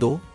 2،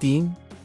3،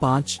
5،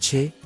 6،